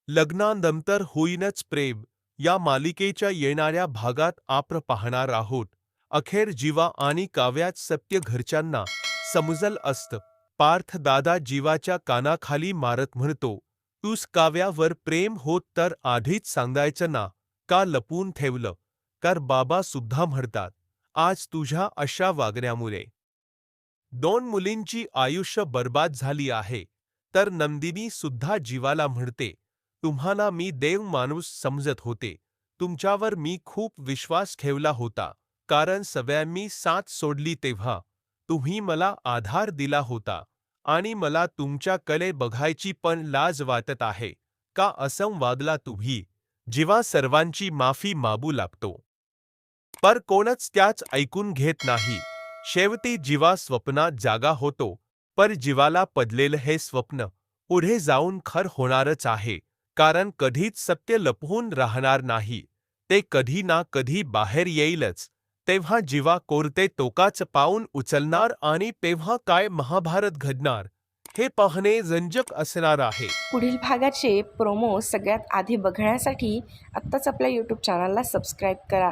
लग्नानंतर होईनच प्रेम या मालिकेच्या येणाऱ्या भागात आपण पाहणार आहोत. अखेर जीवा आणि काव्यात सत्य घरच्यांना समजलं असतं. पार्थ दादा जीवाच्या कानाखाली मारत म्हणतो, तूच काव्यावर प्रेम होत तर आधीच सांगायचं ना, का लपून ठेवलं? कर बाबा सुद्धा म्हणतात, आज तुझ्या अशा वागण्यामुळे दोन मुलींची आयुष्य बर्बाद झाली आहे. तर नंदिनी सुद्धा जीवाला म्हणते, तुम्हाला मी देव माणूस समजत होते. तुमच्यावर मी खूप विश्वास ठेवला होता. कारण सगळ्यांनी साथ सोडली तेव्हा तुम्ही मला आधार दिला होता आणि मला तुमच्याकडे बघायची पण लाज वाटत आहे. का असं वागला तुम्ही? जीवा सर्वांची माफी मागू लागतो. पर कोणच त्याच ऐकून घेत नाही. शेवटी जीवा स्वप्नात जागा होतो. पर जीवाला पडलेलं हे स्वप्न पुढे जाऊन खरं होणारच आहे. कारण कधीच सत्य लपवून राहणार नाही. ते कधी ना कधी बाहेर येईलच. तेव्हा जीवा कोणते टोकाचं पाऊल उचलणार आणि तेव्हा काय महाभारत घडणार हे पाहणे रंजक असणार आहे. पुढील भागाचे प्रोमो सगळ्यात आधी बघण्यासाठी आत्ताच आपल्या यूट्यूब चॅनलला सबस्क्राईब करा.